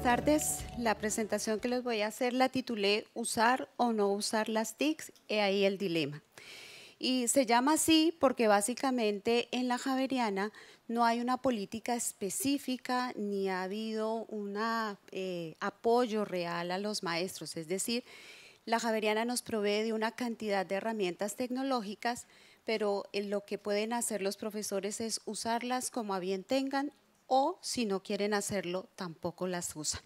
tardes. La presentación que les voy a hacer la titulé ¿Usar o no usar las TICs? He ahí el dilema. Y se llama así porque básicamente en la Javeriana no hay una política específica ni ha habido un apoyo real a los maestros. Es decir, la Javeriana nos provee de una cantidad de herramientas tecnológicas, pero lo que pueden hacer los profesores es usarlas como a bien tengan, o si no quieren hacerlo, tampoco las usan.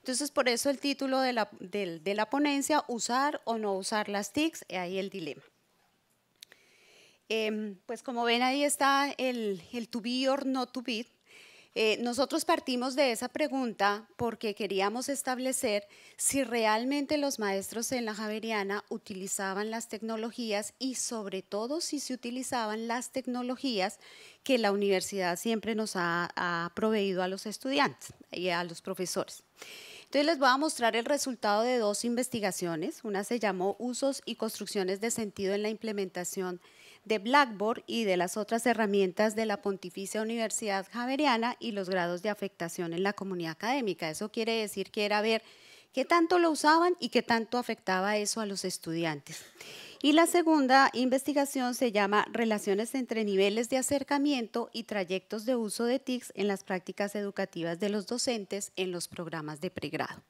Entonces, por eso el título de la ponencia, ¿usar o no usar las TICs? Ahí el dilema. Pues como ven, ahí está el to be or not to be. Nosotros partimos de esa pregunta porque queríamos establecer si realmente los maestros en la Javeriana utilizaban las tecnologías y sobre todo si se utilizaban las tecnologías que la universidad siempre nos ha proveído a los estudiantes y a los profesores. Entonces les voy a mostrar el resultado de dos investigaciones. Una se llamó Usos y construcciones de sentido en la implementación de Blackboard y de las otras herramientas de la Pontificia Universidad Javeriana y los grados de afectación en la comunidad académica. Eso quiere decir que era ver qué tanto lo usaban y qué tanto afectaba eso a los estudiantes. Y la segunda investigación se llama Relaciones entre niveles de acercamiento y trayectos de uso de TICs en las prácticas educativas de los docentes en los programas de pregrado.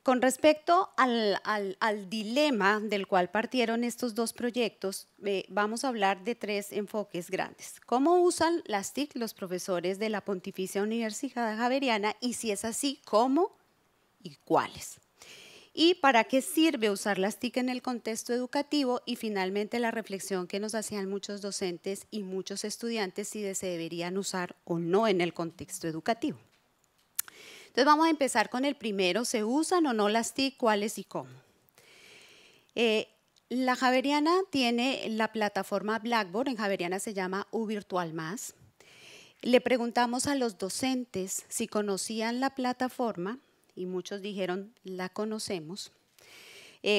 Con respecto al dilema del cual partieron estos dos proyectos, vamos a hablar de tres enfoques grandes. ¿Cómo usan las TIC los profesores de la Pontificia Universidad Javeriana? Y si es así, ¿cómo y cuáles? ¿Y para qué sirve usar las TIC en el contexto educativo? Y finalmente la reflexión que nos hacían muchos docentes y muchos estudiantes si se deberían usar o no en el contexto educativo. Entonces vamos a empezar con el primero, ¿se usan o no las TIC? ¿Cuáles y cómo? La Javeriana tiene la plataforma Blackboard, en Javeriana se llama UVirtual+. Le preguntamos a los docentes si conocían la plataforma y muchos dijeron, la conocemos.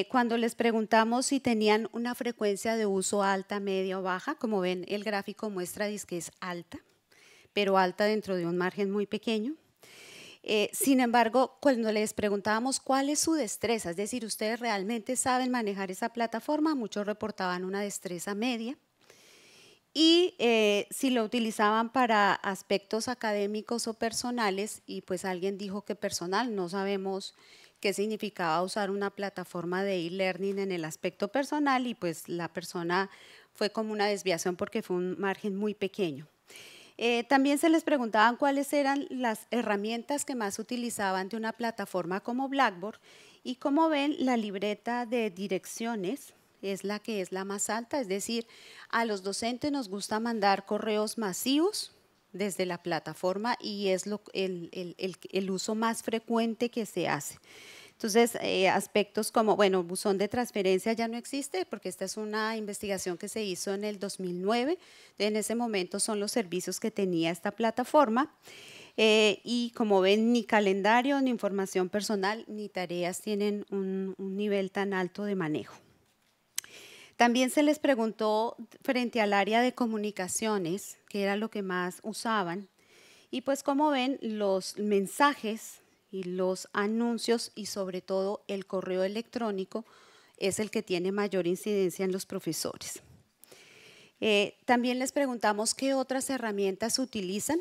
Cuando les preguntamos si tenían una frecuencia de uso alta, media o baja, como ven el gráfico muestra que es alta, pero alta dentro de un margen muy pequeño. Sin embargo, cuando les preguntábamos cuál es su destreza, es decir, ¿ustedes realmente saben manejar esa plataforma? Muchos reportaban una destreza media. Y si lo utilizaban para aspectos académicos o personales, y pues alguien dijo que personal, no sabemos qué significaba usar una plataforma de e-learning en el aspecto personal, y pues la persona fue como una desviación porque fue un margen muy pequeño. También se les preguntaban cuáles eran las herramientas que más utilizaban de una plataforma como Blackboard, y como ven, la libreta de direcciones es la que es la más alta, es decir, a los docentes nos gusta mandar correos masivos desde la plataforma y es el uso más frecuente que se hace. Entonces, aspectos como, bueno, buzón de transferencia ya no existe porque esta es una investigación que se hizo en el 2009. En ese momento son los servicios que tenía esta plataforma. Y como ven, ni calendario, ni información personal, ni tareas tienen un nivel tan alto de manejo. También se les preguntó frente al área de comunicaciones, qué era lo que más usaban. Y pues como ven, los mensajes y los anuncios y sobre todo el correo electrónico es el que tiene mayor incidencia en los profesores. También les preguntamos qué otras herramientas utilizan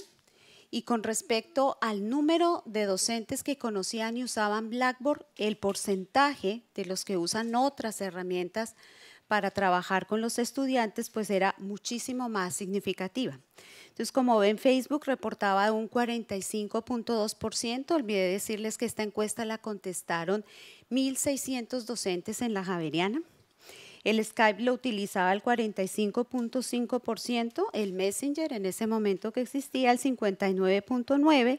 y con respecto al número de docentes que conocían y usaban Blackboard, el porcentaje de los que usan otras herramientas para trabajar con los estudiantes pues era muchísimo más significativa. Entonces, como ven, Facebook reportaba un 45.2%. Olvidé decirles que esta encuesta la contestaron 1.600 docentes en la Javeriana. El Skype lo utilizaba el 45.5%, el Messenger en ese momento que existía el 59.9%,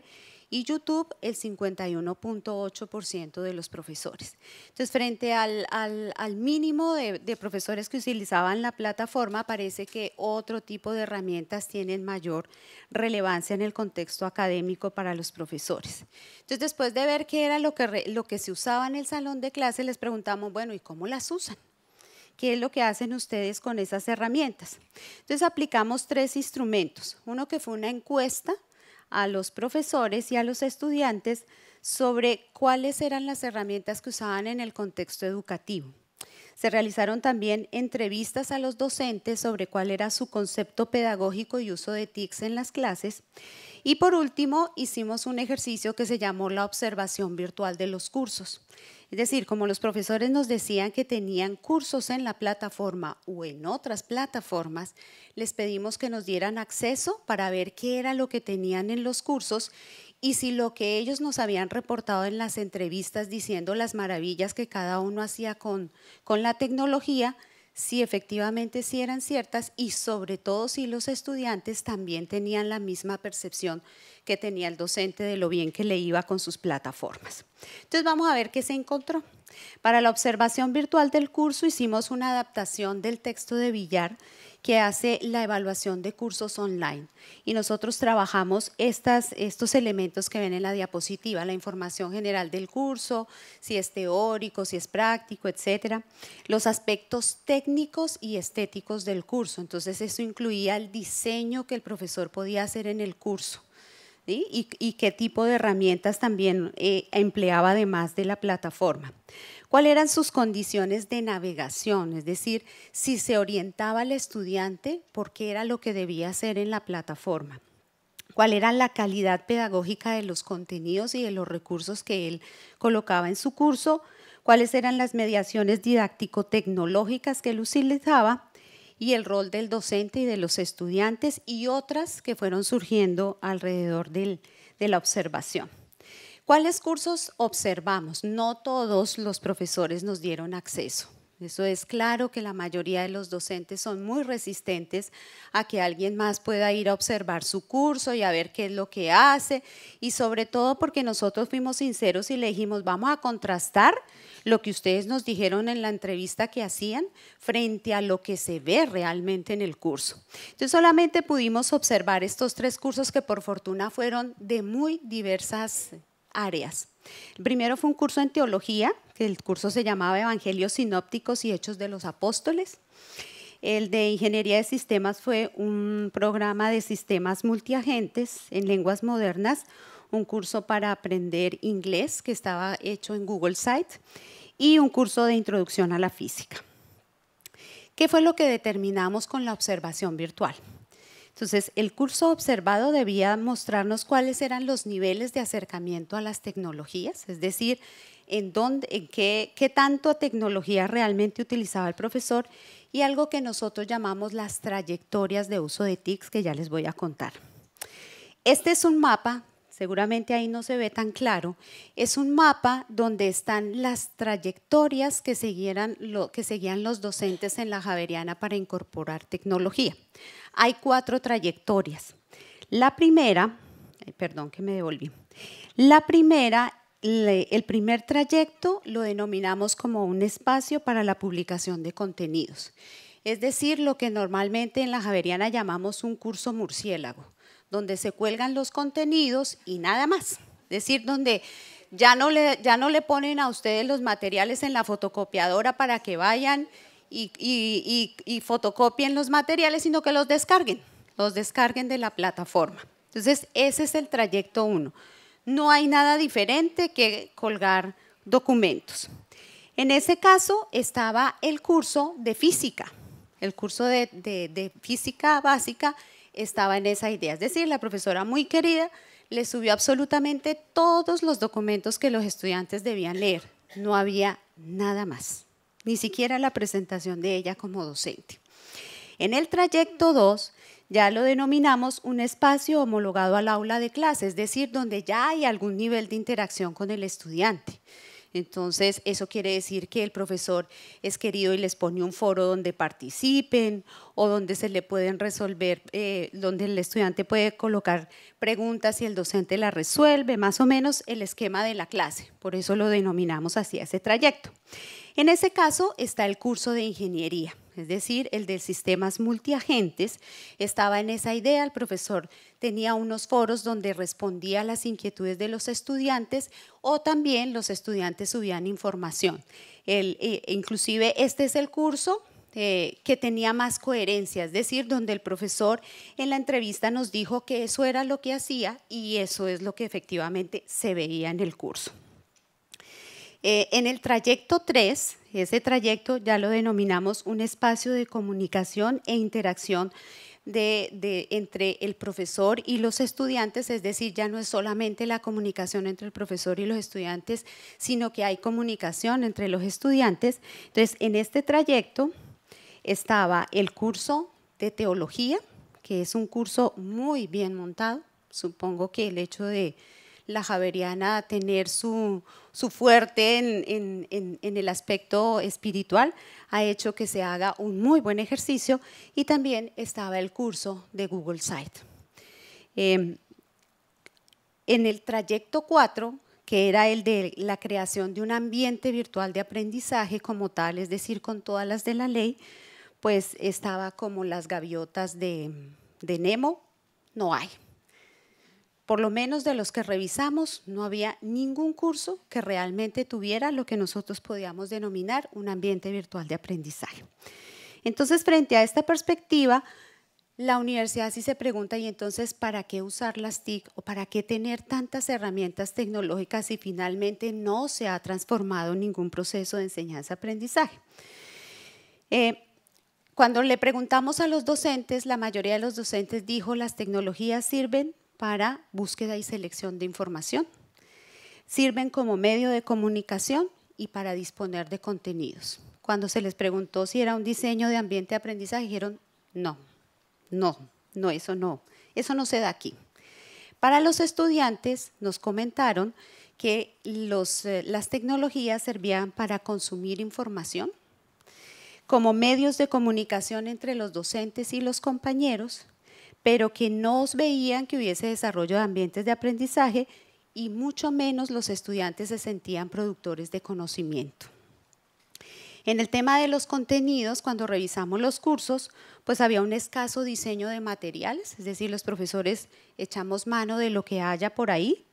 y YouTube el 51.8% de los profesores. Entonces, frente al mínimo de profesores que utilizaban la plataforma, parece que otro tipo de herramientas tienen mayor relevancia en el contexto académico para los profesores. Entonces, después de ver qué era lo que se usaba en el salón de clase, les preguntamos, bueno, ¿y cómo las usan? ¿Qué es lo que hacen ustedes con esas herramientas? Entonces, aplicamos tres instrumentos. Uno que fue una encuesta a los profesores y a los estudiantes sobre cuáles eran las herramientas que usaban en el contexto educativo. Se realizaron también entrevistas a los docentes sobre cuál era su concepto pedagógico y uso de TICs en las clases. Y por último, hicimos un ejercicio que se llamó la observación virtual de los cursos. Es decir, como los profesores nos decían que tenían cursos en la plataforma o en otras plataformas, les pedimos que nos dieran acceso para ver qué era lo que tenían en los cursos y si lo que ellos nos habían reportado en las entrevistas diciendo las maravillas que cada uno hacía con la tecnología, si efectivamente sí eran ciertas y sobre todo si los estudiantes también tenían la misma percepción que tenía el docente de lo bien que le iba con sus plataformas. Entonces vamos a ver qué se encontró. Para la observación virtual del curso hicimos una adaptación del texto de Villar que hace la evaluación de cursos online y nosotros trabajamos estos elementos que ven en la diapositiva, la información general del curso, si es teórico, si es práctico, etcétera, los aspectos técnicos y estéticos del curso. Entonces eso incluía el diseño que el profesor podía hacer en el curso, ¿sí? Y qué tipo de herramientas también empleaba además de la plataforma. ¿Cuáles eran sus condiciones de navegación? Es decir, si se orientaba al estudiante por qué era lo que debía hacer en la plataforma. ¿Cuál era la calidad pedagógica de los contenidos y de los recursos que él colocaba en su curso? ¿Cuáles eran las mediaciones didáctico-tecnológicas que él utilizaba? Y el rol del docente y de los estudiantes y otras que fueron surgiendo alrededor de la observación. ¿Cuáles cursos observamos? No todos los profesores nos dieron acceso. Eso es claro que la mayoría de los docentes son muy resistentes a que alguien más pueda ir a observar su curso y a ver qué es lo que hace y sobre todo porque nosotros fuimos sinceros y le dijimos vamos a contrastar lo que ustedes nos dijeron en la entrevista que hacían frente a lo que se ve realmente en el curso. Entonces solamente pudimos observar estos 3 cursos que por fortuna fueron de muy diversas áreas. El primero fue un curso en teología, que el curso se llamaba Evangelios Sinópticos y Hechos de los Apóstoles. El de ingeniería de sistemas fue un programa de sistemas multiagentes en lenguas modernas, un curso para aprender inglés que estaba hecho en Google Site y un curso de introducción a la física. ¿Qué fue lo que determinamos con la observación virtual? Entonces, el curso observado debía mostrarnos cuáles eran los niveles de acercamiento a las tecnologías, es decir, en qué tanto tecnología realmente utilizaba el profesor y algo que nosotros llamamos las trayectorias de uso de TICs, que ya les voy a contar. Este es un mapa, seguramente ahí no se ve tan claro, es un mapa donde están las trayectorias que seguían los docentes en la Javeriana para incorporar tecnología. Hay 4 trayectorias. La primera, perdón que me devolví, el primer trayecto lo denominamos como un espacio para la publicación de contenidos, es decir, lo que normalmente en la Javeriana llamamos un curso murciélago, donde se cuelgan los contenidos y nada más, es decir, donde ya no le ponen a ustedes los materiales en la fotocopiadora para que vayan y fotocopien los materiales, sino que los descarguen de la plataforma. Entonces, ese es el trayecto 1. No hay nada diferente que colgar documentos. En ese caso estaba el curso de física. El curso de física básica estaba en esa idea. Es decir, la profesora muy querida le subió absolutamente todos los documentos que los estudiantes debían leer. No había nada más, ni siquiera la presentación de ella como docente. En el trayecto 2 ya lo denominamos un espacio homologado al aula de clase, es decir, donde ya hay algún nivel de interacción con el estudiante. Entonces, eso quiere decir que el profesor es querido y les pone un foro donde participen o donde se le pueden resolver, donde el estudiante puede colocar preguntas y el docente las resuelve, más o menos el esquema de la clase. Por eso lo denominamos así, ese trayecto. En ese caso está el curso de ingeniería, es decir, el de sistemas multiagentes. Estaba en esa idea, el profesor tenía unos foros donde respondía a las inquietudes de los estudiantes o también los estudiantes subían información. Inclusive este es el curso que tenía más coherencia, es decir, donde el profesor en la entrevista nos dijo que eso era lo que hacía y eso es lo que efectivamente se veía en el curso. En el trayecto 3, ese trayecto ya lo denominamos un espacio de comunicación e interacción entre el profesor y los estudiantes, es decir, ya no es solamente la comunicación entre el profesor y los estudiantes, sino que hay comunicación entre los estudiantes. Entonces, en este trayecto estaba el curso de teología, que es un curso muy bien montado. Supongo que el hecho de la Javeriana tener su fuerte en el aspecto espiritual ha hecho que se haga un muy buen ejercicio, y también estaba el curso de Google Site. En el trayecto 4, que era el de la creación de un ambiente virtual de aprendizaje como tal, es decir, con todas las de la ley, pues estaba como las gaviotas de Nemo, no hay. Por lo menos de los que revisamos, no había ningún curso que realmente tuviera lo que nosotros podíamos denominar un ambiente virtual de aprendizaje. Entonces, frente a esta perspectiva, la universidad sí se pregunta, ¿y entonces para qué usar las TIC o para qué tener tantas herramientas tecnológicas si finalmente no se ha transformado en ningún proceso de enseñanza-aprendizaje? Cuando le preguntamos a los docentes, la mayoría de los docentes dijo las tecnologías sirven para búsqueda y selección de información, sirven como medio de comunicación y para disponer de contenidos. Cuando se les preguntó si era un diseño de ambiente de aprendizaje, dijeron no, eso no se da aquí. Para los estudiantes nos comentaron que las tecnologías servían para consumir información, como medios de comunicación entre los docentes y los compañeros, pero que no veían que hubiese desarrollo de ambientes de aprendizaje y mucho menos los estudiantes se sentían productores de conocimiento. En el tema de los contenidos, cuando revisamos los cursos, pues había un escaso diseño de materiales, es decir, los profesores echamos mano de lo que haya por ahí.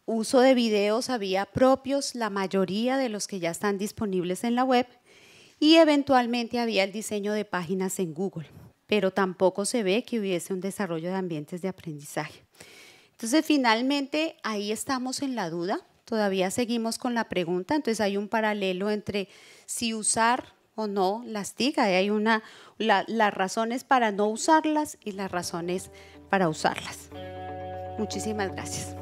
Uso de videos había propios, la mayoría de los que ya están disponibles en la web, y eventualmente había el diseño de páginas en Google, pero tampoco se ve que hubiese un desarrollo de ambientes de aprendizaje. Entonces, finalmente, ahí estamos en la duda, todavía seguimos con la pregunta, entonces hay un paralelo entre si usar o no las TIC, ahí hay las razones para no usarlas y las razones para usarlas. Muchísimas gracias.